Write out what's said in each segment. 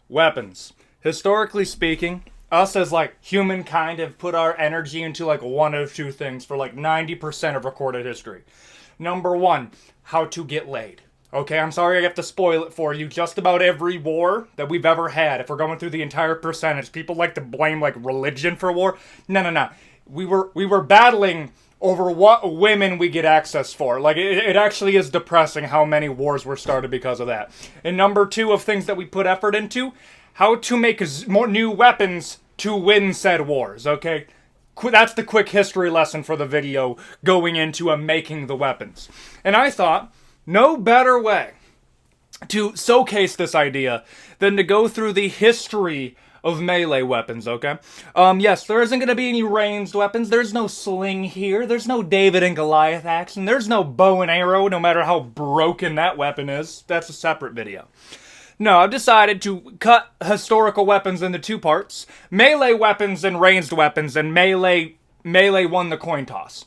Weapons. Historically speaking, us as like humankind have put our energy into like one of two things for like 90% of recorded history. Number one, how to get laid. Okay, I'm sorry I have to spoil it for you. Just about every war that we've ever had, if we're going through the entire percentage, people like to blame like religion for war. No. We were battling over what women we get access for. Like, it actually is depressing how many wars were started because of that. And number two of things that we put effort into, how to make more new weapons to win said wars, okay? That's the quick history lesson for the video going into making the weapons. And I thought, no better way to showcase this idea than to go through the history of melee weapons, okay? Yes, there isn't going to be any ranged weapons. There's no sling here. There's no David and Goliath action. There's no bow and arrow, no matter how broken that weapon is. That's a separate video. No, I've decided to cut historical weapons into two parts. Melee weapons and ranged weapons, and melee won the coin toss.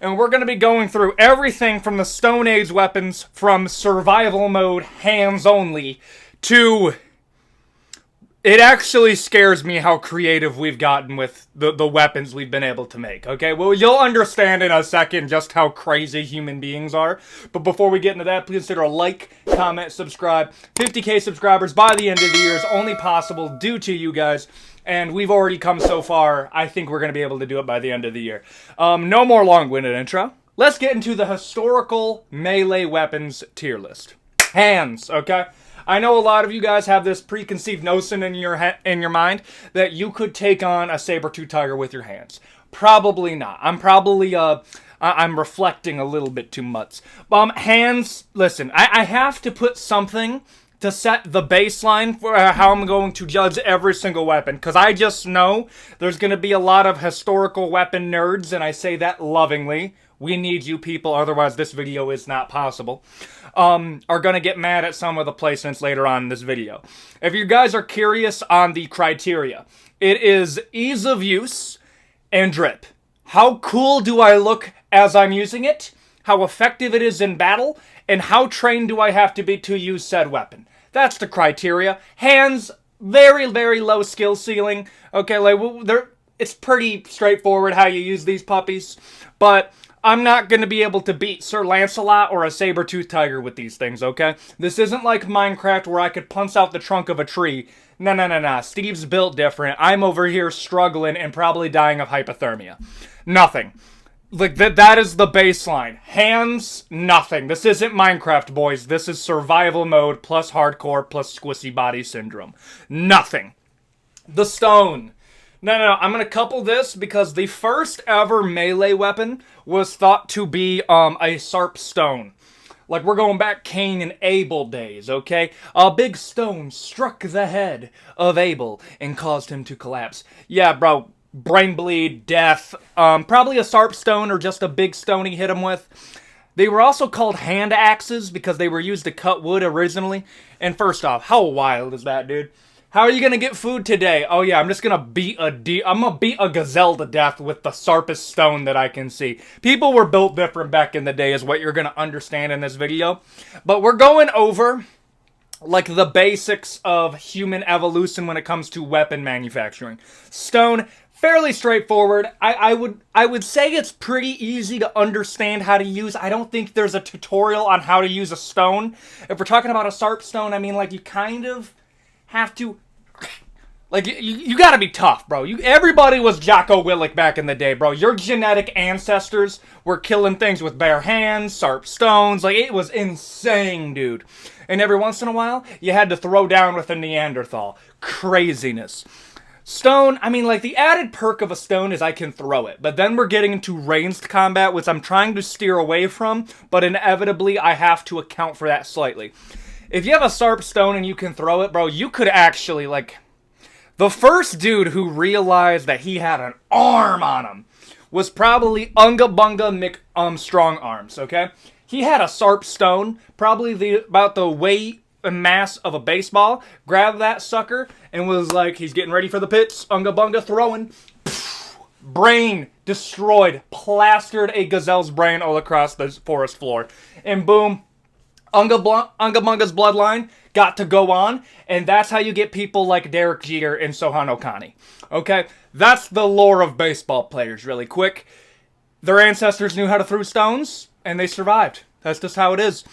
And we're going to be going through everything from the Stone Age weapons from survival mode, hands only, to... It actually scares me how creative we've gotten with the weapons we've been able to make, okay? Well, you'll understand in a second just how crazy human beings are. But before we get into that, please consider a like, comment, subscribe. 50k subscribers by the end of the year is only possible due to you guys. And we've already come so far, I think we're going to be able to do it by the end of the year. No more long-winded intro. Let's get into the historical melee weapons tier list. Hands, okay? I know a lot of you guys have this preconceived notion in your mind that you could take on a saber-tooth tiger with your hands. Probably not. I'm reflecting a little bit too much. Hands, listen, I have to put something to set the baseline for how I'm going to judge every single weapon, because I just know there's going to be a lot of historical weapon nerds, and I say that lovingly. We need you people, otherwise this video is not possible. Are going to get mad at some of the placements later on in this video. If you guys are curious on the criteria, it is ease of use and drip. How cool do I look as I'm using it? How effective it is in battle? And how trained do I have to be to use said weapon? That's the criteria. Hands, very, very low skill ceiling. Okay, like, it's pretty straightforward how you use these puppies. But I'm not going to be able to beat Sir Lancelot or a saber-tooth tiger with these things, okay? This isn't like Minecraft where I could punch out the trunk of a tree. No. Steve's built different. I'm over here struggling and probably dying of hypothermia. Nothing. Like, that is the baseline. Hands, nothing. This isn't Minecraft, boys. This is survival mode plus hardcore plus squishy body syndrome. Nothing. The stone. No, I'm going to couple this because the first ever melee weapon was thought to be a sharp stone. Like, we're going back Cain and Abel days, okay? A big stone struck the head of Abel and caused him to collapse. Yeah, bro, brain bleed, death, probably a sharp stone or just a big stone he hit him with. They were also called hand axes because they were used to cut wood originally. And first off, how wild is that, dude? How are you gonna get food today? Oh yeah, I'm just gonna beat a gazelle to death with the sharpest stone that I can see. People were built different back in the day is what you're gonna understand in this video. But we're going over, like, the basics of human evolution when it comes to weapon manufacturing. Stone, fairly straightforward. I would say it's pretty easy to understand how to use. I don't think there's a tutorial on how to use a stone. If we're talking about a sharp stone, I mean, like, you kind of have to, like, you gotta be tough, bro. Everybody was Jocko Willink back in the day, bro. Your genetic ancestors were killing things with bare hands, sharp stones. Like, it was insane, dude. And every once in a while, you had to throw down with a Neanderthal. Craziness. Stone, I mean, like, the added perk of a stone is I can throw it. But then we're getting into ranged combat, which I'm trying to steer away from, but inevitably I have to account for that slightly. If you have a sharp stone and you can throw it, bro, you could actually, like... The first dude who realized that he had an arm on him was probably Unga Bunga Strong Arms, okay? He had a sharp stone, probably about the weight and mass of a baseball, grabbed that sucker, and was like, he's getting ready for the pitch, Unga Bunga throwing. Brain destroyed, plastered a gazelle's brain all across the forest floor. And boom, Bunga's bloodline got to go on, and that's how you get people like Derek Jeter and Sohan Okani. Okay? That's the lore of baseball players, really quick. Their ancestors knew how to throw stones, and they survived. That's just how it is.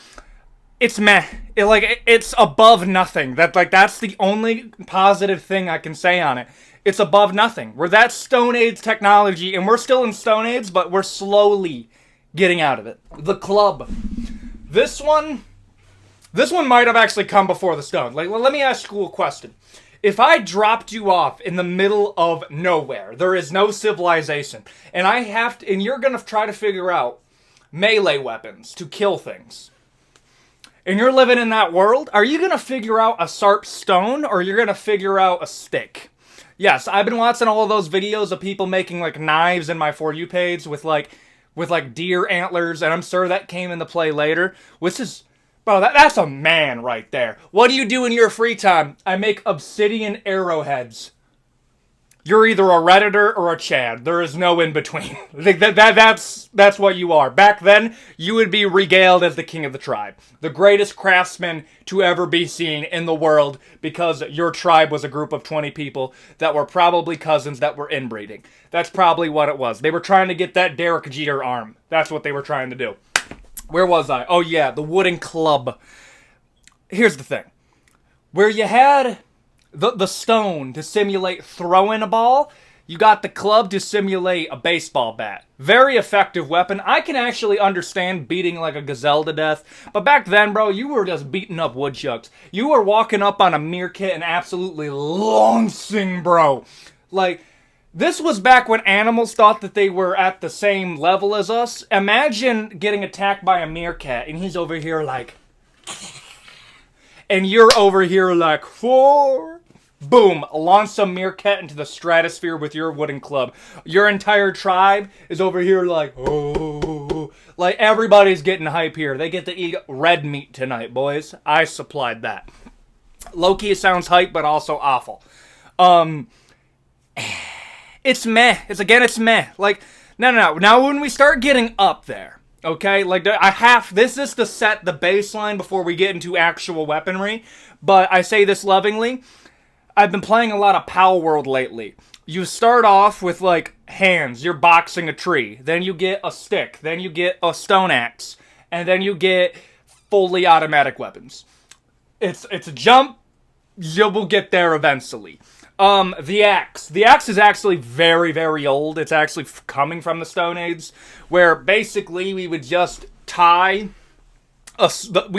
It's meh. It's above nothing. That's the only positive thing I can say on it. It's above nothing. We're that Stone Age technology, and we're still in Stone Age, but we're slowly getting out of it. The club. This one might have actually come before the stone. Let me ask you a question. If I dropped you off in the middle of nowhere, there is no civilization, and you're gonna try to figure out melee weapons to kill things, and you're living in that world, are you gonna figure out a sharp stone, or you're gonna figure out a stick? Yes, I've been watching all of those videos of people making, like, knives in my For You page with deer antlers, and I'm sure that came into play later, which is... Bro, that's a man right there. What do you do in your free time? I make obsidian arrowheads. You're either a Redditor or a Chad. There is no in between. That's what you are. Back then, you would be regaled as the king of the tribe. The greatest craftsman to ever be seen in the world, because your tribe was a group of 20 people that were probably cousins that were inbreeding. That's probably what it was. They were trying to get that Derek Jeter arm. That's what they were trying to do. Where was I? Oh yeah, the wooden club. Here's the thing. Where you had the stone to simulate throwing a ball, you got the club to simulate a baseball bat. Very effective weapon. I can actually understand beating like a gazelle to death, but back then, bro, you were just beating up woodchucks. You were walking up on a meerkat and absolutely launching, bro. Like... This was back when animals thought that they were at the same level as us. Imagine getting attacked by a meerkat, and he's over here like... And you're over here like... Four. Boom. Launch some meerkat into the stratosphere with your wooden club. Your entire tribe is over here like... Oh. Like, everybody's getting hype here. They get to eat red meat tonight, boys. I supplied that. Low-key sounds hype, but also awful. It's meh. It's meh. Like, no. Now, when we start getting up there, okay? Like, this is to set the baseline before we get into actual weaponry. But I say this lovingly. I've been playing a lot of Power World lately. You start off with, like, hands. You're boxing a tree. Then you get a stick. Then you get a stone axe. And then you get fully automatic weapons. It's a jump. You will get there eventually. The axe. The axe is actually very, very old. It's actually coming from the Stone Age, where basically we would just tie this was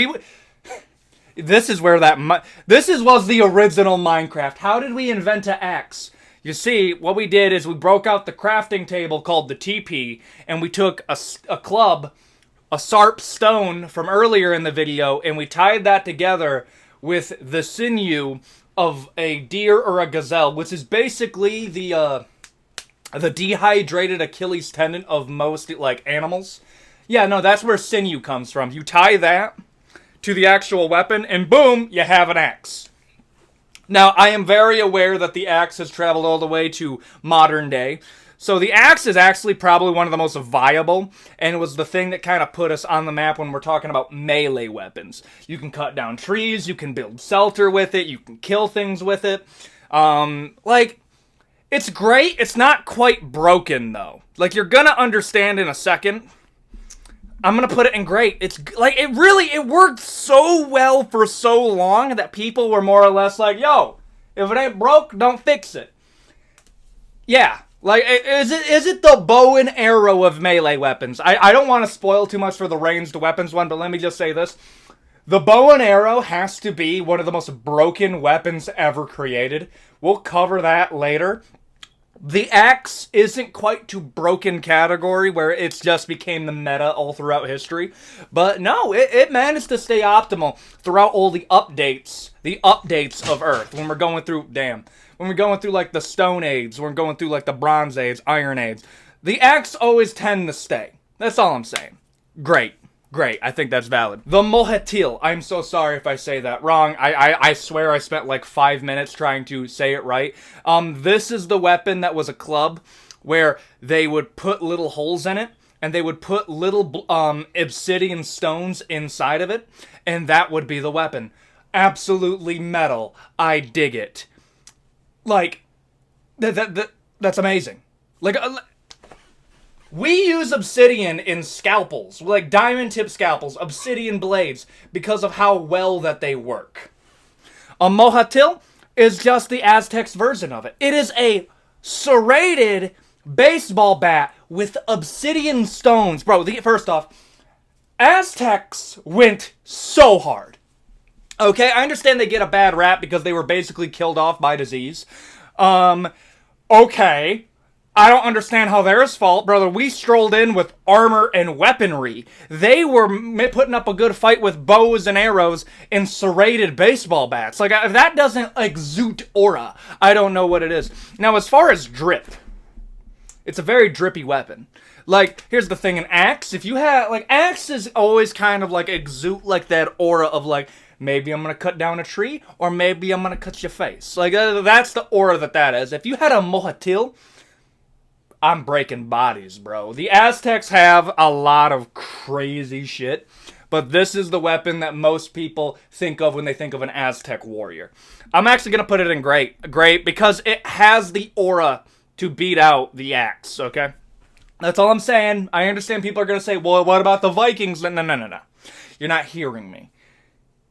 the original Minecraft. How did we invent an axe? You see, what we did is we broke out the crafting table called the TP, and we took a club, a sharp stone from earlier in the video, and we tied that together with the sinew of a deer or a gazelle, which is basically the dehydrated Achilles tendon of most, like, animals. Yeah, no, that's where sinew comes from. You tie that to the actual weapon, and boom, you have an axe. Now, I am very aware that the axe has traveled all the way to modern day. So the axe is actually probably one of the most viable, and it was the thing that kind of put us on the map when we're talking about melee weapons. You can cut down trees, you can build shelter with it, you can kill things with it. Like, it's great. It's not quite broken, though. Like, you're gonna understand in a second. I'm gonna put it in great. It's, like, it worked so well for so long that people were more or less like, yo, if it ain't broke, don't fix it. Yeah. Like, is it the bow and arrow of melee weapons? I don't want to spoil too much for the ranged weapons one, but let me just say this. The bow and arrow has to be one of the most broken weapons ever created. We'll cover that later. The axe isn't quite to broken category where it's just became the meta all throughout history. But no, it managed to stay optimal throughout all the updates of Earth. When we're going through, when we're going through like the Stone Age, when we're going through like the Bronze Age, Iron Age. The axe always tend to stay. That's all I'm saying. Great. I think that's valid. The Macuahuitl. I'm so sorry if I say that wrong. I swear I spent like 5 minutes trying to say it right. This is the weapon that was a club where they would put little holes in it and they would put little obsidian stones inside of it, and that would be the weapon. Absolutely metal. I dig it. Like, that's amazing. Like, we use obsidian in scalpels, like diamond tip scalpels, obsidian blades, because of how well that they work. A Macuahuitl is just the Aztecs version of it. It is a serrated baseball bat with obsidian stones. Bro, first off, Aztecs went so hard. Okay, I understand they get a bad rap because they were basically killed off by disease. Okay. I don't understand how theirs fault, brother. We strolled in with armor and weaponry. They were putting up a good fight with bows and arrows and serrated baseball bats. Like, if that doesn't exude aura, I don't know what it is. Now, as far as drip, it's a very drippy weapon. Like, here's the thing, an axe, if you have, like, axes always kind of, like, exude, like, that aura of, like, maybe I'm gonna cut down a tree, or maybe I'm gonna cut your face. Like, that's the aura that is. If you had a Macuahuitl, I'm breaking bodies, bro. The Aztecs have a lot of crazy shit, but this is the weapon that most people think of when they think of an Aztec warrior. I'm actually going to put it in great, because it has the aura to beat out the axe, okay? That's all I'm saying. I understand people are going to say, well, what about the Vikings? No. You're not hearing me.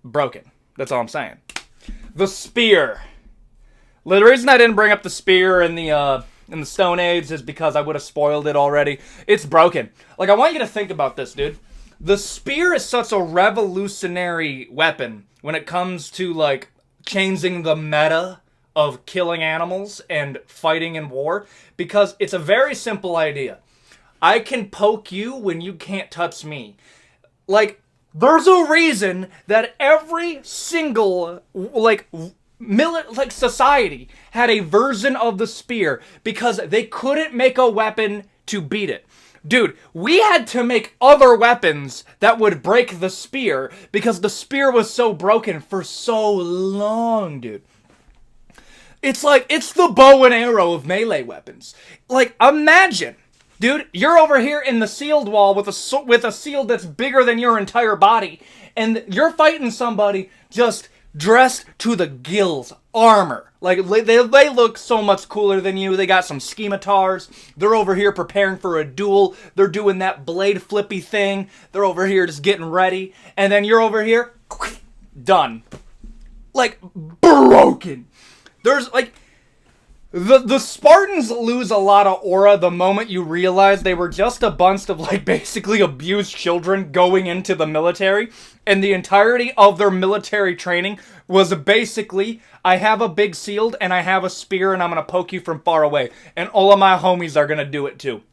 Broken. That's all I'm saying. The spear. The reason I didn't bring up the spear in the Stone Age is because I would have spoiled it already. It's broken. Like, I want you to think about this, dude. The spear is such a revolutionary weapon when it comes to, like, changing the meta of killing animals and fighting in war, because it's a very simple idea. I can poke you when you can't touch me. Like, there's a reason that every single, society had a version of the spear, because they couldn't make a weapon to beat it. Dude, we had to make other weapons that would break the spear because the spear was so broken for so long, dude. It's like, it's the bow and arrow of melee weapons. Like, imagine, dude, you're over here in the sealed wall with a shield that's bigger than your entire body, and you're fighting somebody just dressed to the gills, armor. Like, they look so much cooler than you. They got some scimitars. They're over here preparing for a duel. They're doing that blade flippy thing. They're over here just getting ready. And then you're over here, done. Like, broken. There's, like, the Spartans lose a lot of aura the moment you realize they were just a bunch of, like, basically abused children going into the military, and the entirety of their military training was basically, I have a big shield, and I have a spear, and I'm gonna poke you from far away, and all of my homies are gonna do it too.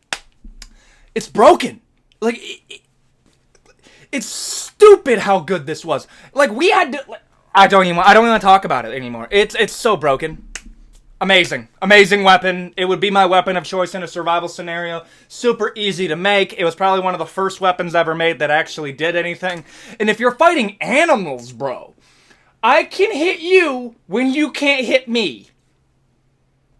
It's broken. Like, it's stupid how good this was. Like, we had to, like, I don't even want to talk about it anymore. It's so broken. Amazing. Amazing weapon. It would be my weapon of choice in a survival scenario. Super easy to make. It was probably one of the first weapons ever made that actually did anything. And if you're fighting animals, bro, I can hit you when you can't hit me.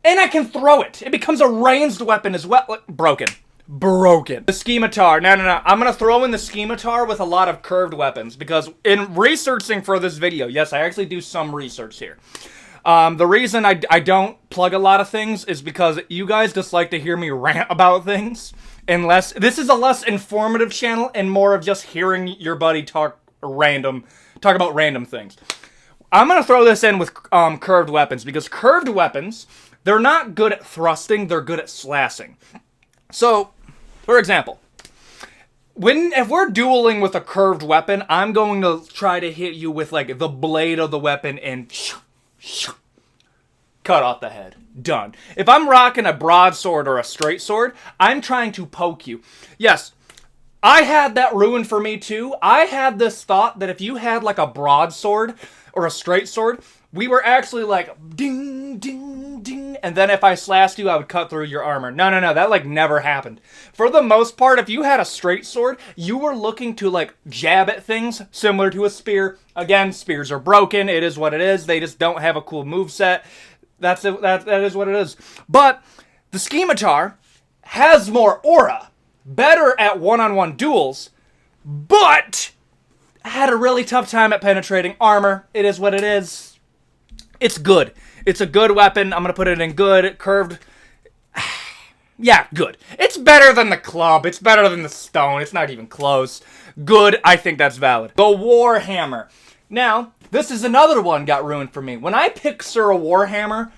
And I can throw it. It becomes a ranged weapon as well. Like, broken. The Scimitar. No. I'm going to throw in the Scimitar with a lot of curved weapons, because in researching for this video, yes, I actually do some research here. The reason I don't plug a lot of things is because you guys just like to hear me rant about things. This is a less informative channel and more of just hearing your buddy talk about random things. I'm going to throw this in with curved weapons, because curved weapons, they're not good at thrusting, they're good at slashing. So, for example, if we're dueling with a curved weapon, I'm going to try to hit you with, like, the blade of the weapon and cut off the head. Done. If I'm rocking a broadsword or a straight sword, I'm trying to poke you. Yes, I had that ruined for me too. I had this thought that if you had, like, a broadsword or a straight sword, we were actually like ding, ding, ding, and then if I slashed you, I would cut through your armor. No, that, like, never happened. For the most part, if you had a straight sword, you were looking to, like, jab at things similar to a spear. Again, spears are broken. It is what it is. They just don't have a cool moveset. That is what it is. But the Scimitar has more aura. better at one-on-one duels, but had a really tough time at penetrating armor. It is what it is. It's good. It's a good weapon. I'm going to put it in good, curved. Yeah, good. It's better than the club. It's better than the stone. It's not even close. Good. I think that's valid. The Warhammer. Now, this is another one got ruined for me. When I picture a Warhammer,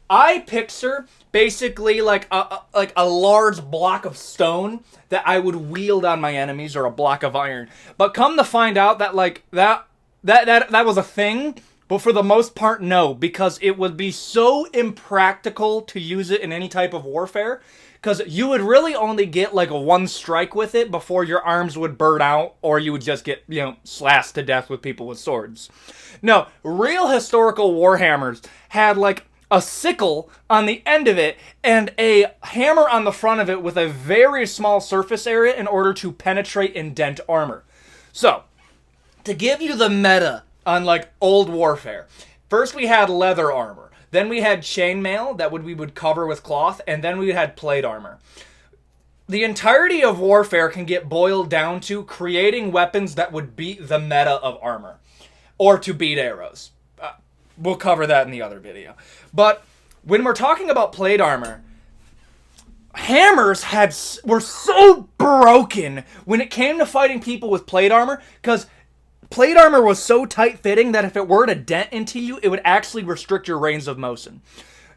I picture basically like a large block of stone that I would wield on my enemies, or a block of iron. But come to find out that like that was a thing. But for the most part, no, because it would be so impractical to use it in any type of warfare, because you would really only get like a one strike with it before your arms would burn out, or you would just get, slashed to death with people with swords. No, real historical Warhammers had like a sickle on the end of it and a hammer on the front of it with a very small surface area in order to penetrate and dent armor. So, to give you the meta on like old warfare, first we had leather armor, then we had chainmail that we would cover with cloth, and then we had plate armor. The entirety of warfare can get boiled down to creating weapons that would beat the meta of armor, or to beat arrows. We'll cover that in the other video. But when we're talking about plate armor, hammers were so broken when it came to fighting people with plate armor, because plate armor was so tight-fitting that if it were to dent into you, it would actually restrict your range of motion.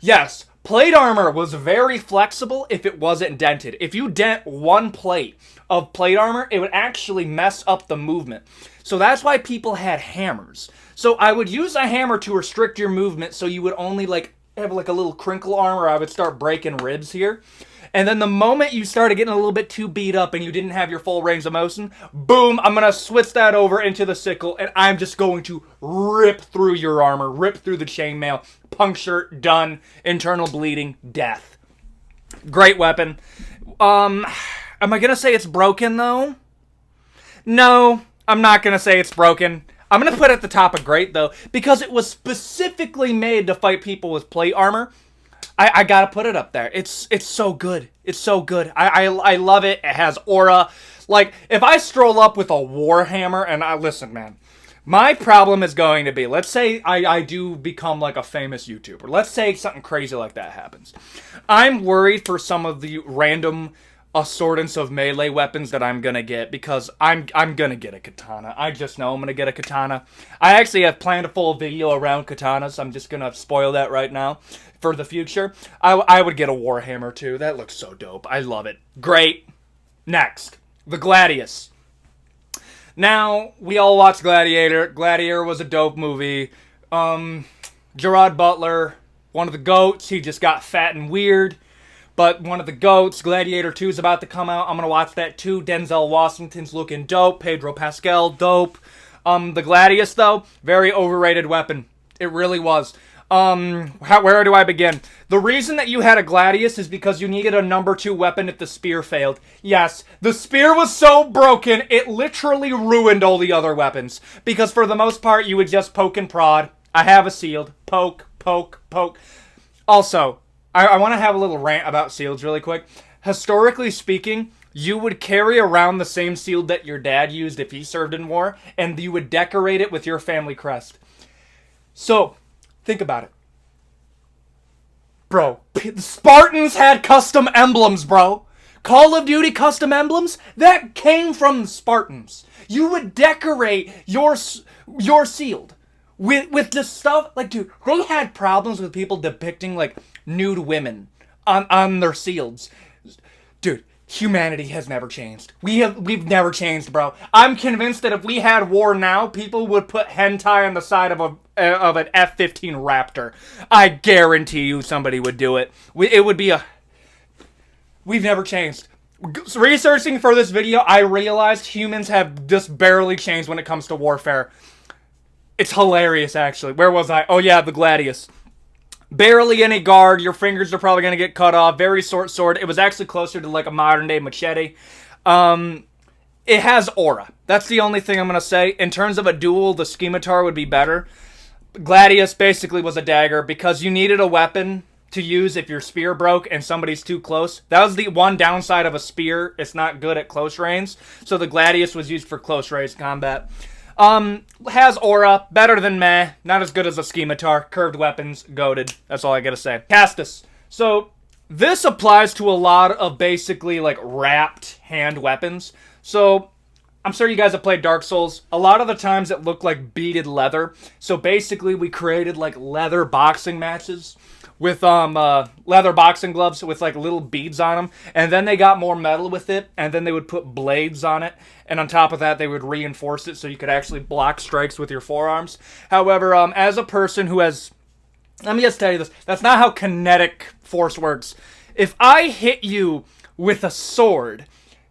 Yes, plate armor was very flexible if it wasn't dented. If you dent one plate of plate armor, it would actually mess up the movement. So that's why people had hammers. So I would use a hammer to restrict your movement, so you would only have a little crinkle arm, or I would start breaking ribs here. And then the moment you started getting a little bit too beat up and you didn't have your full range of motion, boom, I'm going to switch that over into the sickle, and I'm just going to rip through your armor, rip through the chainmail, puncture, done, internal bleeding, death. Great weapon. Am I going to say it's broken, though? No, I'm not going to say it's broken. I'm going to put it at the top of great, though, because it was specifically made to fight people with plate armor. I gotta put it up there. It's so good. It's so good. I love it. It has aura. Like, if I stroll up with a Warhammer, and listen, man, my problem is going to be, let's say I do become like a famous YouTuber. Let's say something crazy like that happens. I'm worried for some of the random assortments of melee weapons that I'm gonna get, because I'm gonna get a katana. I just know I'm gonna get a katana. I actually have planned a full video around katanas. I'm just gonna spoil that right now for the future. I would get a Warhammer too. That looks so dope. I love it. Great. Next, the Gladius. Now, we all watched Gladiator. Gladiator was a dope movie. Gerard Butler, one of the GOATs. He just got fat and weird. But one of the GOATs, Gladiator 2 is about to come out. I'm going to watch that too. Denzel Washington's looking dope. Pedro Pascal, dope. The Gladius, though, very overrated weapon. It really was. Where do I begin? The reason that you had a Gladius is because you needed a number 2 weapon if the spear failed. Yes, the spear was so broken, it literally ruined all the other weapons. Because for the most part, you would just poke and prod. I have a shield. Poke, poke, poke. Also, I want to have a little rant about shields really quick. Historically speaking, you would carry around the same shield that your dad used if he served in war, and you would decorate it with your family crest. So, think about it. Bro, the Spartans had custom emblems, bro. Call of Duty custom emblems? That came from the Spartans. You would decorate your shield with this stuff. Like, dude, they had problems with people depicting, like, nude women on their shields. Dude, humanity has never changed. We've never changed, bro. I'm convinced that if we had war now, people would put hentai on the side of an F-15 Raptor. I guarantee you somebody would do it. It would be We've never changed. Researching for this video, I realized humans have just barely changed when it comes to warfare. It's hilarious, actually. Where was I? Oh yeah, the Gladius. Barely any guard. Your fingers are probably going to get cut off. Very short sword. It was actually closer to like a modern day machete. It has aura. That's the only thing I'm going to say. In terms of a duel, the Scimitar would be better. Gladius basically was a dagger because you needed a weapon to use if your spear broke and somebody's too close. That was the one downside of a spear. It's not good at close range. So the Gladius was used for close range combat. Has aura, better than meh, not as good as a Scimitar. Curved weapons, goated. That's all I gotta say. Castus. So this applies to a lot of basically like wrapped hand weapons. So I'm sure you guys have played Dark Souls. A lot of the times it looked like beaded leather. So basically we created like leather boxing matches with leather boxing gloves with like little beads on them, and then they got more metal with it, and then they would put blades on it, and on top of that they would reinforce it so you could actually block strikes with your forearms. However, as a person who has, let me just tell you this, that's not how kinetic force works. If I hit you with a sword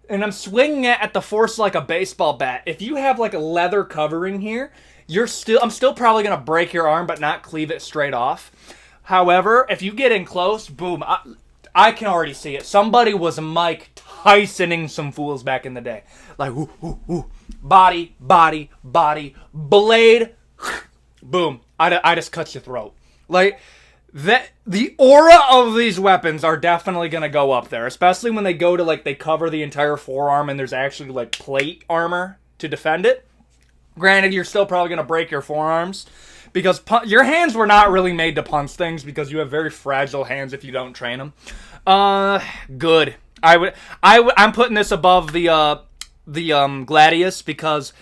and I'm swinging it at the force like a baseball bat, if you have like a leather covering here, I'm still probably gonna break your arm but not cleave it straight off. However, if you get in close, boom, I can already see it. Somebody was Mike Tysoning some fools back in the day. Like, ooh, ooh, ooh. Body, body, body, blade, boom. I just cut your throat. Like, the aura of these weapons are definitely going to go up there. Especially when they go to, like, they cover the entire forearm and there's actually, like, plate armor to defend it. Granted, you're still probably going to break your forearms. Because your hands were not really made to punch things because you have very fragile hands if you don't train them. Good. I'm putting this above the Gladius because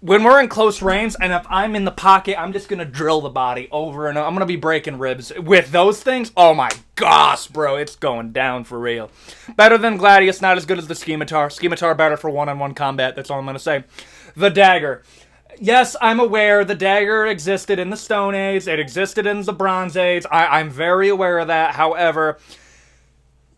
when we're in close range and if I'm in the pocket, I'm just gonna drill the body over and over. I'm gonna be breaking ribs with those things. Oh my gosh, bro, it's going down for real. Better than Gladius, not as good as the Scimitar. Scimitar better for one-on-one combat. That's all I'm gonna say. The dagger. Yes, I'm aware the dagger existed in the Stone Age. It existed in the Bronze Age. I'm very aware of that. However,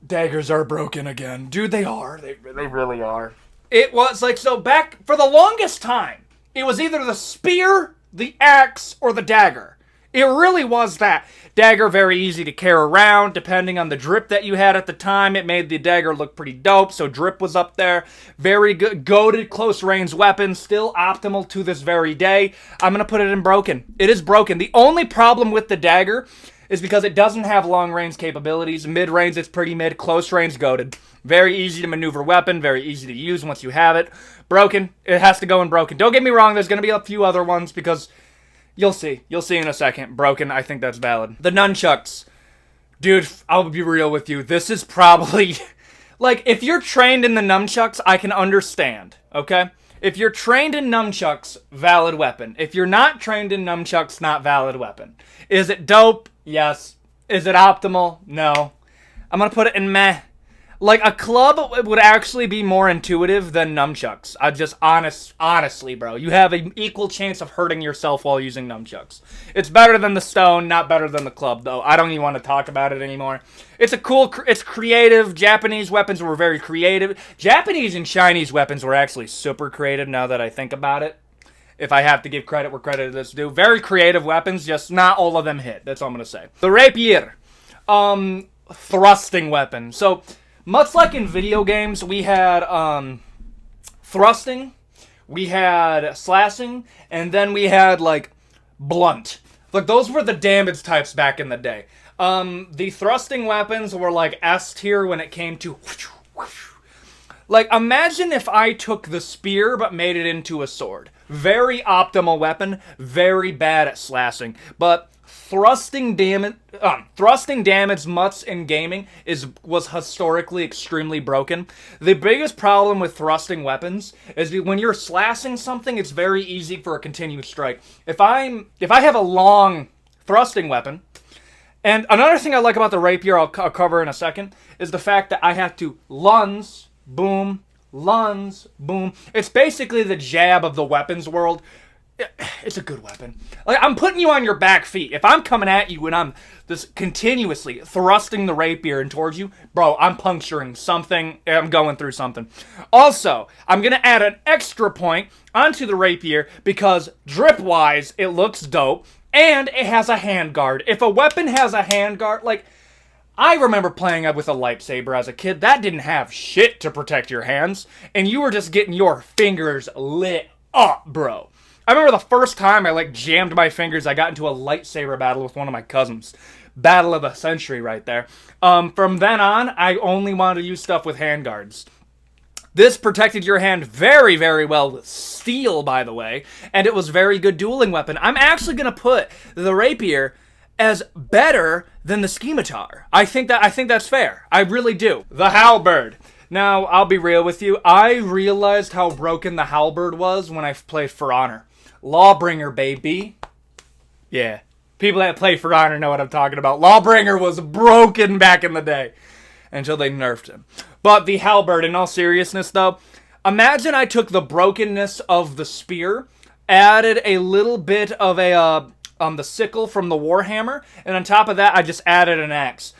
daggers are broken again. Dude, they are. They really are. It was like, so back for the longest time, it was either the spear, the axe, or the dagger. It really was that. Dagger, very easy to carry around, depending on the drip that you had at the time. It made the dagger look pretty dope, so drip was up there. Very good, goated close-range weapon, still optimal to this very day. I'm going to put it in broken. It is broken. The only problem with the dagger is because it doesn't have long-range capabilities. Mid-range, it's pretty mid. Close-range, goated. Very easy to maneuver weapon, very easy to use once you have it. Broken, it has to go in broken. Don't get me wrong, there's going to be a few other ones because you'll see. You'll see in a second. Broken, I think that's valid. The Nunchucks. Dude, I'll be real with you. This is probably... like, if you're trained in the Nunchucks, I can understand, okay? If you're trained in Nunchucks, valid weapon. If you're not trained in Nunchucks, not valid weapon. Is it dope? Yes. Is it optimal? No. I'm gonna put it in meh. Like, a club would actually be more intuitive than Nunchucks. Honestly, bro. You have an equal chance of hurting yourself while using Nunchucks. It's better than the stone, not better than the club, though. I don't even want to talk about it anymore. It's creative. Japanese weapons were very creative. Japanese and Chinese weapons were actually super creative, now that I think about it. If I have to give credit where credit is due. Very creative weapons, just not all of them hit. That's all I'm going to say. The Rapier. Thrusting weapon. So, much like in video games, we had thrusting, we had slashing, and then we had, like, blunt. Like, those were the damage types back in the day. The thrusting weapons were, like, S tier when it came to... like, imagine if I took the spear but made it into a sword. Very optimal weapon, very bad at slashing. But thrusting damage much in gaming was historically extremely broken. The biggest problem with thrusting weapons is when you're slashing something, it's very easy for a continuous strike. If I have a long thrusting weapon, and another thing I like about the Rapier, I'll cover in a second, is the fact that I have to lunge, boom, lunge, boom. It's basically the jab of the weapons world. It's a good weapon. Like, I'm putting you on your back feet. If I'm coming at you and I'm just continuously thrusting the Rapier in towards you, bro, I'm puncturing something. I'm going through something. Also, I'm going to add an extra point onto the Rapier because drip-wise, it looks dope and it has a handguard. If a weapon has a handguard, like, I remember playing with a lightsaber as a kid. That didn't have shit to protect your hands, and you were just getting your fingers lit up, bro. I remember the first time I, like, jammed my fingers, I got into a lightsaber battle with one of my cousins. Battle of the century right there. From then on, I only wanted to use stuff with handguards. This protected your hand very, very well with steel, by the way, and it was very good dueling weapon. I'm actually going to put the Rapier as better than the Scimitar. I think that's fair. I really do. The Halberd. Now, I'll be real with you. I realized how broken the Halberd was when I played For Honor. Lawbringer, baby. Yeah. People that play For Honor know what I'm talking about. Lawbringer was broken back in the day. Until they nerfed him. But the Halberd, in all seriousness, though, imagine I took the brokenness of the spear, added a little bit of the Sickle from the Warhammer, and on top of that, I just added an axe.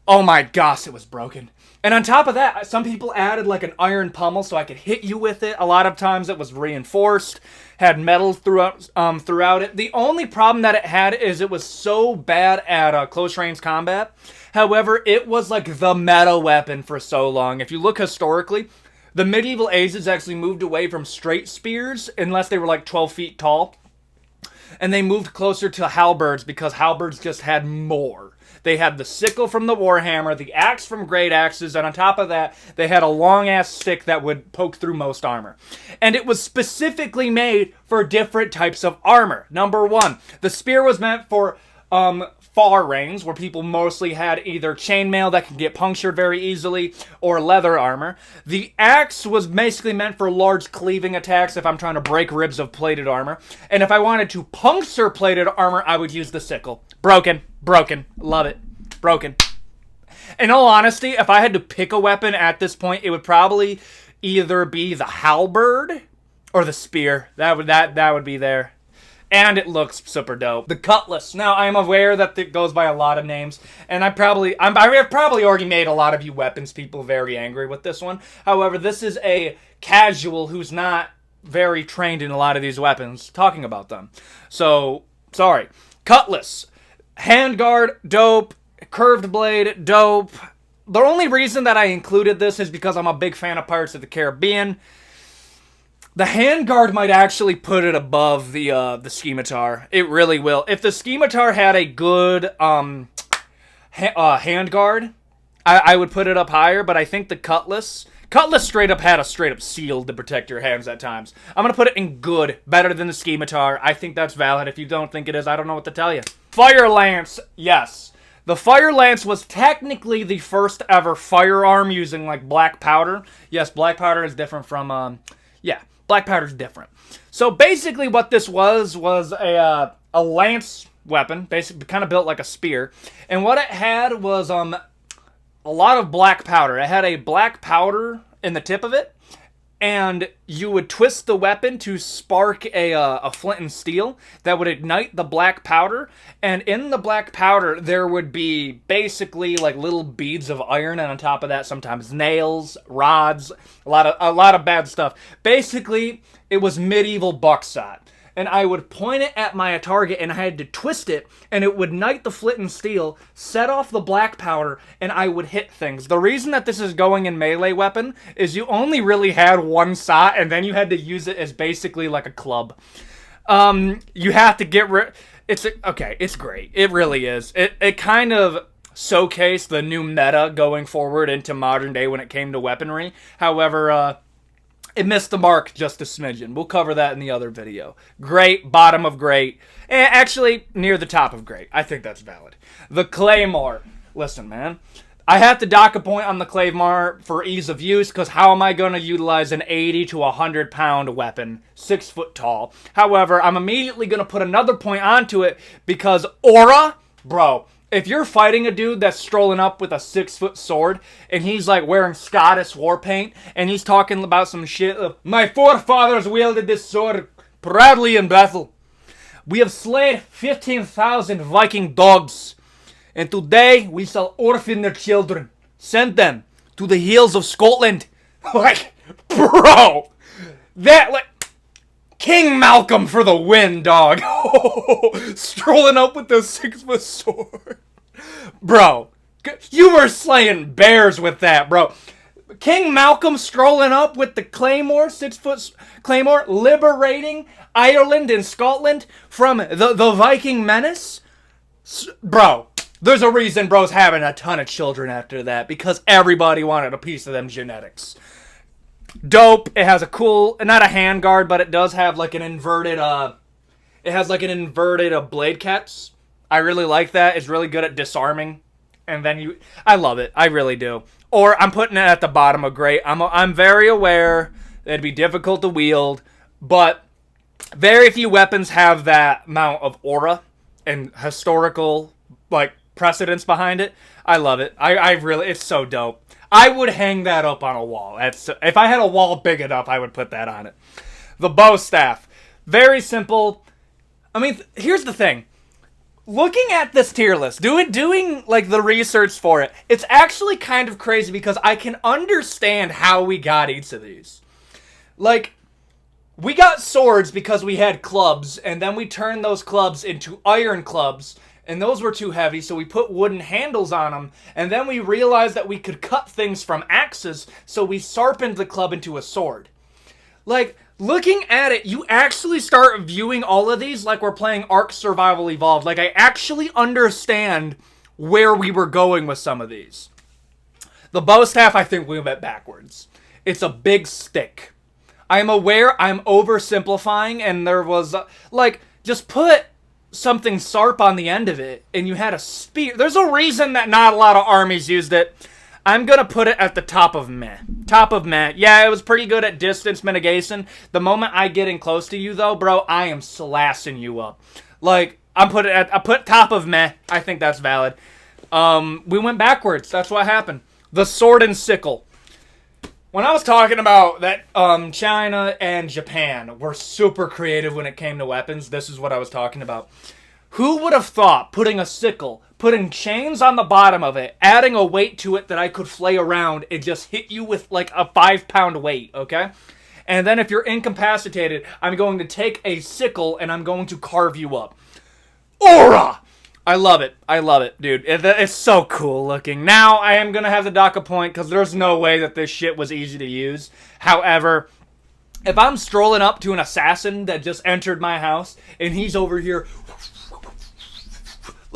Oh my gosh, it was broken. And on top of that, some people added like an iron pummel so I could hit you with it. A lot of times it was reinforced, had metal throughout it. The only problem that it had is it was so bad at close range combat. However, it was like the meta weapon for so long. If you look historically, the medieval ages actually moved away from straight spears unless they were like 12 feet tall. And they moved closer to halberds because halberds just had more. They had the sickle from the Warhammer, the axe from great axes, and on top of that, they had a long-ass stick that would poke through most armor. And it was specifically made for different types of armor. Number one, the spear was meant for far range, where people mostly had either chainmail that can get punctured very easily, or leather armor. The axe was basically meant for large cleaving attacks if I'm trying to break ribs of plated armor. And if I wanted to puncture plated armor, I would use the sickle. Broken. Love it. Broken. In all honesty, if I had to pick a weapon at this point, it would probably either be the halberd or the spear. That would be there. And it looks super dope. The Cutlass. Now, I am aware that it goes by a lot of names, and I've probably already made a lot of you weapons people very angry with this one. However, this is a casual who's not very trained in a lot of these weapons talking about them. So, sorry. Cutlass. Handguard, dope. Curved blade, dope. The only reason that I included this is because I'm a big fan of Pirates of the Caribbean. The handguard might actually put it above the Scimitar. It really will. If the Scimitar had a good handguard, I would put it up higher, but I think the Cutlass straight up had a straight up shield to protect your hands at times. I'm going to put it in good, better than the Scimitar. I think that's valid. If you don't think it is, I don't know what to tell you. Fire Lance, yes. The Fire Lance was technically the first ever firearm using like black powder. Yes, black powder is different from, black powder's different. So basically what this was a lance weapon, basically kind of built like a spear. And what it had was a lot of black powder. It had a black powder in the tip of it, and you would twist the weapon to spark a flint and steel that would ignite the black powder. And in the black powder, there would be basically like little beads of iron, and on top of that, sometimes nails, rods, a lot of bad stuff. Basically, it was medieval buckshot. And I would point it at my target, and I had to twist it, and it would ignite the flint and steel, set off the black powder, and I would hit things. The reason that this is going in melee weapon is you only really had one shot, and then you had to use it as basically like a club. You have to get rid... It's great. It really is. It kind of showcased the new meta going forward into modern day when it came to weaponry. However, it missed the mark just a smidgen. We'll cover that in the other video. Great, bottom of great. Actually, near the top of great. I think that's valid. The Claymore. Listen, man. I have to dock a point on the Claymore for ease of use, because how am I going to utilize an 80 to 100 pound weapon, 6 foot tall? However, I'm immediately going to put another point onto it, because aura, bro, if you're fighting a dude that's strolling up with a 6 foot sword, and he's like wearing Scottish war paint, and he's talking about some shit of, my forefathers wielded this sword proudly in battle. We have slain 15,000 Viking dogs, and today we shall orphan their children, send them to the hills of Scotland. Like, bro, that, like, King Malcolm for the win, dog. Strolling up with the 6 foot sword. Bro, you were slaying bears with that, bro. King Malcolm strolling up with the Claymore, 6-foot Claymore, liberating Ireland and Scotland from the Viking menace. Bro, there's a reason bro's having a ton of children after that, because everybody wanted a piece of them genetics. Dope. It has a cool, not a handguard, but it does have like an inverted, it has like an inverted blade caps. I really like that. It's really good at disarming. And then I love it. I really do. Or I'm putting it at the bottom of great. I'm very aware that it'd be difficult to wield, but very few weapons have that amount of aura and historical like precedence behind it. I love it. I really, it's so dope. I would hang that up on a wall. If I had a wall big enough, I would put that on it. The bow staff, very simple. I mean, here's the thing. Looking at this tier list, doing like the research for it, it's actually kind of crazy because I can understand how we got each of these. Like, we got swords because we had clubs, and then we turned those clubs into iron clubs, and those were too heavy, so we put wooden handles on them, and then we realized that we could cut things from axes, so we sharpened the club into a sword. Like, looking at it, you actually start viewing all of these like we're playing Ark Survival Evolved. Like, I actually understand where we were going with some of these. The bow staff, I think we went backwards. It's a big stick. I'm aware I'm oversimplifying, and there was, like, just put something sharp on the end of it, and you had a spear. There's a reason that not a lot of armies used it. I'm going to put it at the top of meh. Top of meh. Yeah, it was pretty good at distance mitigation. The moment I get in close to you, though, bro, I am slashing you up. Like, I put top of meh. I think that's valid. We went backwards. That's what happened. The sword and sickle. When I was talking about that China and Japan were super creative when it came to weapons, this is what I was talking about. Who would have thought putting a sickle, putting chains on the bottom of it, adding a weight to it that I could flay around and just hit you with like a 5-pound weight, okay? And then if you're incapacitated, I'm going to take a sickle and I'm going to carve you up. Aura! I love it. I love it, dude. It's so cool looking. Now, I am going to have to dock a point because there's no way that this shit was easy to use. However, if I'm strolling up to an assassin that just entered my house and he's over here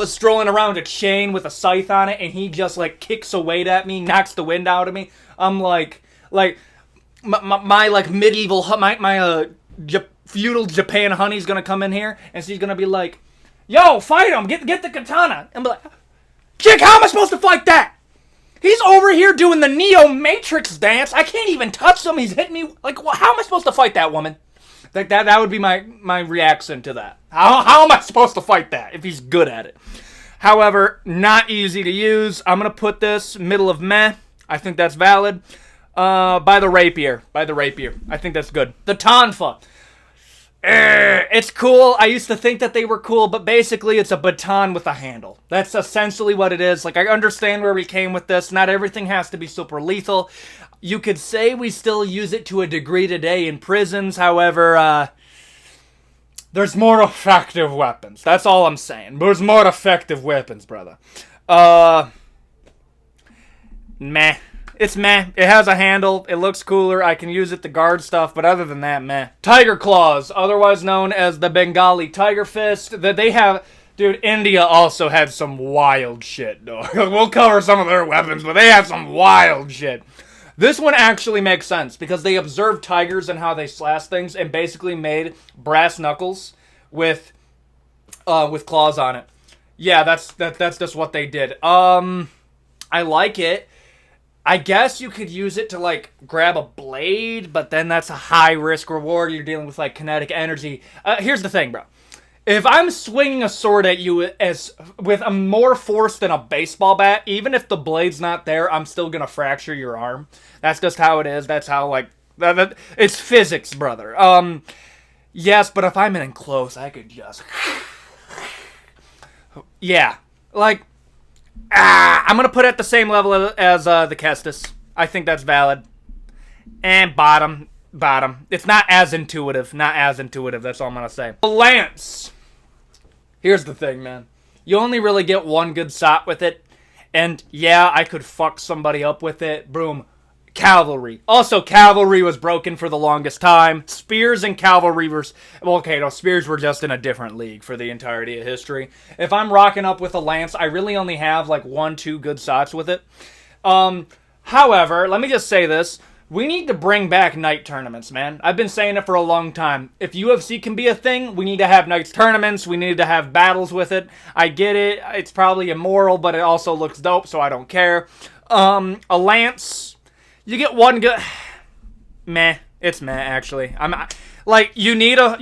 strolling around a chain with a scythe on it and he just like kicks a weight at me, knocks the wind out of me, I'm like my like medieval, my feudal Japan honey's going to come in here and she's going to be like, yo, fight him! Get the katana! And be like, chick, how am I supposed to fight that? He's over here doing the Neo Matrix dance. I can't even touch him. He's hitting me. Like, how am I supposed to fight that woman? That would be my reaction to that. How am I supposed to fight that if he's good at it? However, not easy to use. I'm going to put this middle of meh. I think that's valid. By the Rapier. I think that's good. The Tonfa. It's cool. I used to think that they were cool, but basically it's a baton with a handle. That's essentially what it is. Like, I understand where we came with this. Not everything has to be super lethal. You could say we still use it to a degree today in prisons. However, there's more effective weapons. That's all I'm saying. There's more effective weapons, brother. Meh. It's meh. It has a handle. It looks cooler. I can use it to guard stuff, but other than that, meh. Tiger Claws, otherwise known as the Bengali Tiger Fist, that they have... Dude, India also had some wild shit, though. We'll cover some of their weapons, but they have some wild shit. This one actually makes sense, because they observed tigers and how they slash things, and basically made brass knuckles with claws on it. Yeah, that's just what they did. I like it. I guess you could use it to, like, grab a blade, but then that's a high-risk reward. You're dealing with, like, kinetic energy. Here's the thing, bro. If I'm swinging a sword at you with a more force than a baseball bat, even if the blade's not there, I'm still gonna fracture your arm. That's just how it is. That's how, like... it's physics, brother. Yes, but if I'm in close, I could just... yeah. Like... I'm going to put it at the same level as the Castus. I think that's valid. And bottom. It's not as intuitive. That's all I'm going to say. The Lance. Here's the thing, man. You only really get one good shot with it. And yeah, I could fuck somebody up with it. Boom. Cavalry. Also, cavalry was broken for the longest time. Spears and cavalry were... Well, okay, no, spears were just in a different league for the entirety of history. If I'm rocking up with a lance, I really only have, like, 1-2 good shots with it. However, let me just say this. We need to bring back night tournaments, man. I've been saying it for a long time. If UFC can be a thing, we need to have night tournaments. We need to have battles with it. I get it. It's probably immoral, but it also looks dope, so I don't care. A lance... You get one good... Meh. It's meh, actually. Like, you need a...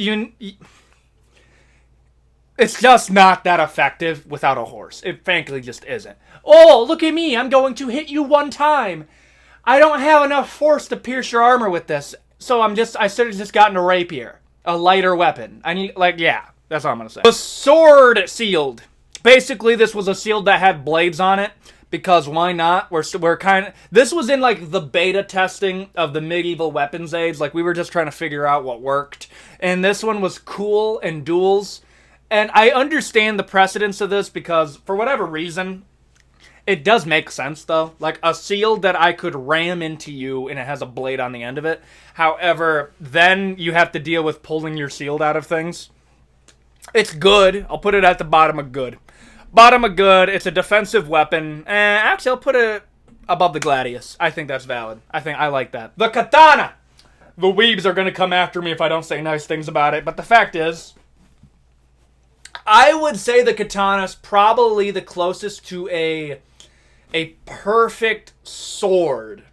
It's just not that effective without a horse. It frankly just isn't. Oh, look at me. I'm going to hit you one time. I don't have enough force to pierce your armor with this. So I should have just gotten a rapier. A lighter weapon. I need... Like, yeah. That's all I'm going to say. The sword sealed. Basically, this was a shield that had blades on it. Because why not? We're kind of... This was in, like, the beta testing of the medieval weapons age. Like, we were just trying to figure out what worked. And this one was cool and duels. And I understand the precedence of this because, for whatever reason, it does make sense, though. Like, a shield that I could ram into you and it has a blade on the end of it. However, then you have to deal with pulling your shield out of things. It's good. I'll put it at the bottom of good. Bottom of good. It's a defensive weapon. Actually, I'll put it above the Gladius. I think that's valid. I like that. The Katana! The weebs are going to come after me if I don't say nice things about it. But the fact is, I would say the Katana's probably the closest to a perfect sword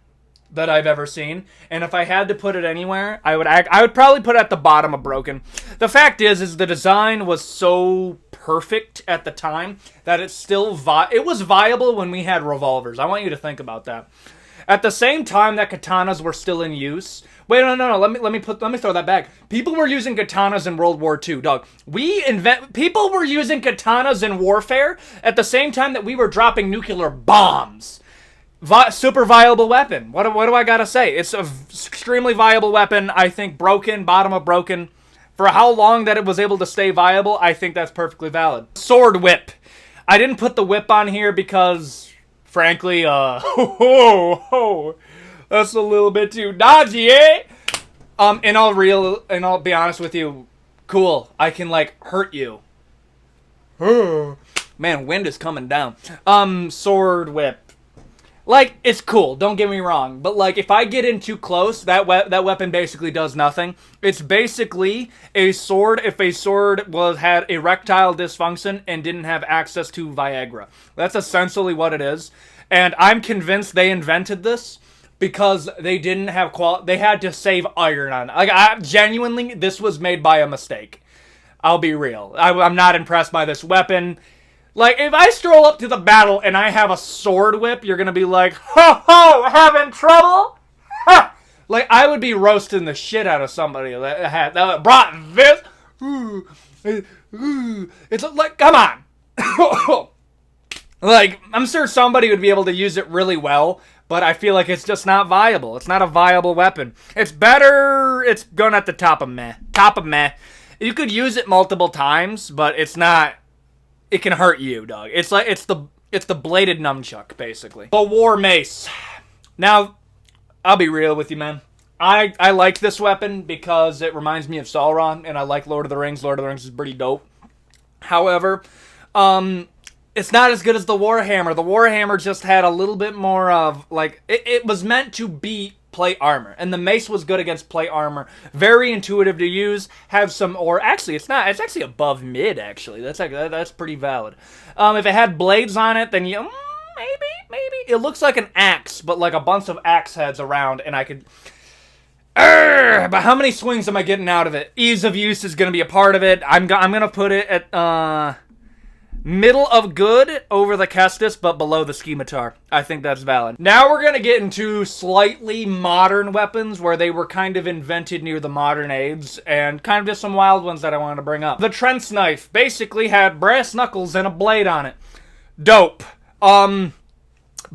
that I've ever seen. And if I had to put it anywhere, I would probably put it at the bottom of broken. The fact is the design was so perfect at the time that it's still it was viable when we had revolvers. I want you to think about that. At the same time that katanas were still in use. Wait, no. Let me throw that back. People were using katanas in World War II, dog. People were using katanas in warfare at the same time that we were dropping nuclear bombs. Super viable weapon. What do I gotta say? It's an extremely viable weapon. I think broken, bottom of broken. For how long that it was able to stay viable, I think that's perfectly valid. Sword whip. I didn't put the whip on here because, frankly, that's a little bit too dodgy, eh? And I'll be honest with you, cool. I can, like, hurt you. Man, wind is coming down. Sword whip. Like, it's cool, don't get me wrong, but, like, if I get in too close, that weapon basically does nothing. It's basically a sword if a sword had erectile dysfunction and didn't have access to Viagra. That's essentially what it is, and I'm convinced they invented this because they didn't have they had to save iron on it. Like, genuinely, this was made by a mistake. I'll be real. I'm not impressed by this weapon. Like, if I stroll up to the battle and I have a sword whip, you're gonna be like, ho ho, having trouble? Ha! Like, I would be roasting the shit out of somebody that brought this. It's like, come on. Like, I'm sure somebody would be able to use it really well, but I feel like it's just not viable. It's not a viable weapon. It's better, it's going at the top of meh. Top of meh. You could use it multiple times, but it's not... It can hurt you, dog. It's like it's the bladed nunchuck, basically. The war mace. Now, I'll be real with you, man. I like this weapon because it reminds me of Sauron, and I like Lord of the Rings. Lord of the Rings is pretty dope. However, it's not as good as the Warhammer. The Warhammer just had a little bit more of, like, it was meant to beat plate armor, and the mace was good against plate armor. Very intuitive to use. Have some, or actually, it's not. It's actually above mid. Actually, that's pretty valid. If it had blades on it, then you maybe it looks like an axe, but like a bunch of axe heads around, and I could. But how many swings am I getting out of it? Ease of use is gonna be a part of it. I'm gonna put it at middle of good over the Castus, but below the Scimitar. I think that's valid. Now we're going to get into slightly modern weapons where they were kind of invented near the modern age, and kind of just some wild ones that I wanted to bring up. The Trench Knife basically had brass knuckles and a blade on it. Dope.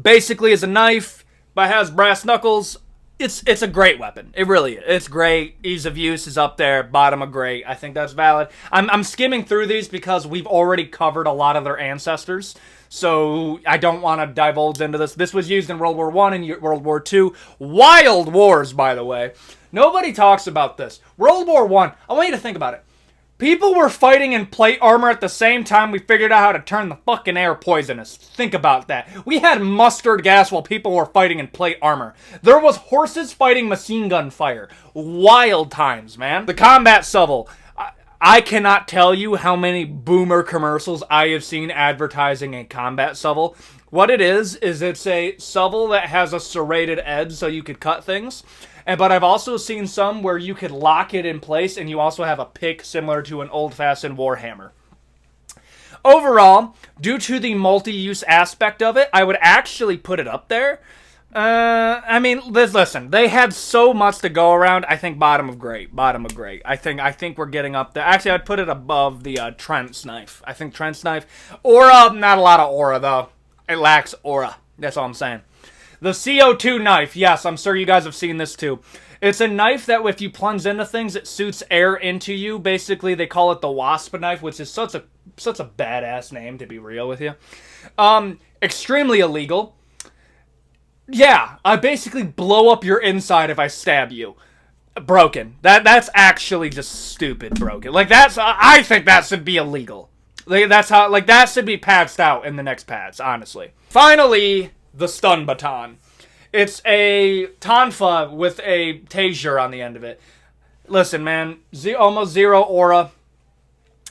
Basically is a knife, but has brass knuckles. It's a great weapon. It really is. It's great. Ease of use is up there. Bottom of great. I think that's valid. I'm skimming through these because we've already covered a lot of their ancestors. so I don't want to divulge into this. This was used in World War I and World War II. Wild wars, by the way. Nobody talks about this. World War I want you to think about it. People were fighting in plate armor at the same time we figured out how to turn the fucking air poisonous. Think about that. We had mustard gas while people were fighting in plate armor. There was horses fighting machine gun fire. Wild times, man. The combat shovel. I cannot tell you how many boomer commercials I have seen advertising a combat shovel. What it is it's a shovel that has a serrated edge so you could cut things. But I've also seen some where you could lock it in place and you also have a pick similar to an old-fashioned Warhammer. Overall, due to the multi-use aspect of it, I would actually put it up there. I mean, listen, they had so much to go around. I think bottom of great. I think we're getting up there. Actually, I'd put it above the Trent's knife. I think Trent's knife. Aura, not a lot of aura, though. It lacks aura. That's all I'm saying. The CO2 knife. Yes, I'm sure you guys have seen this too. It's a knife that if you plunge into things, it shoots air into you. Basically, they call it the WASP knife, which is such a badass name, to be real with you. Extremely illegal. Yeah, I basically blow up your inside if I stab you. Broken. That's actually just stupid broken. Like, I think that should be illegal. Like, that should be patched out in the next patch, honestly. Finally, the stun baton. It's a Tonfa with a taser on the end of it. Listen, man, almost zero aura.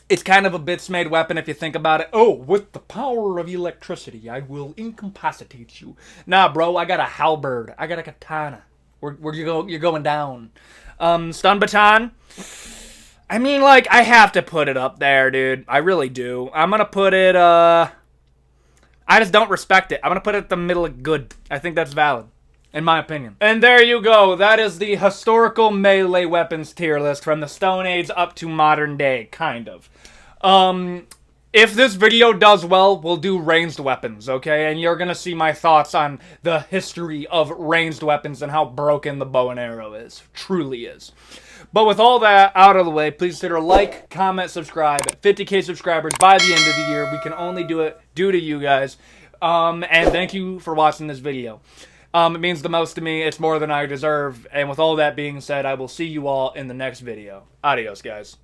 It's kind of a bits-made weapon if you think about it. Oh, with the power of electricity, I will incapacitate you. Nah, bro, I got a halberd. I got a katana. Where you go? You're going down. Stun baton. I mean, like, I have to put it up there, dude. I really do. I'm gonna put it, I just don't respect it. I'm gonna put it at the middle of good. I think that's valid, in my opinion. And there you go. That is the historical melee weapons tier list from the Stone Age up to modern day, kind of. If this video does well, we'll do ranged weapons, okay? And you're gonna see my thoughts on the history of ranged weapons and how broken the bow and arrow is. Truly is. But with all that out of the way, please consider like, comment, subscribe. At 50k subscribers by the end of the year. We can only do it due to you guys. And thank you for watching this video. It means the most to me. It's more than I deserve. And with all that being said, I will see you all in the next video. Adios, guys.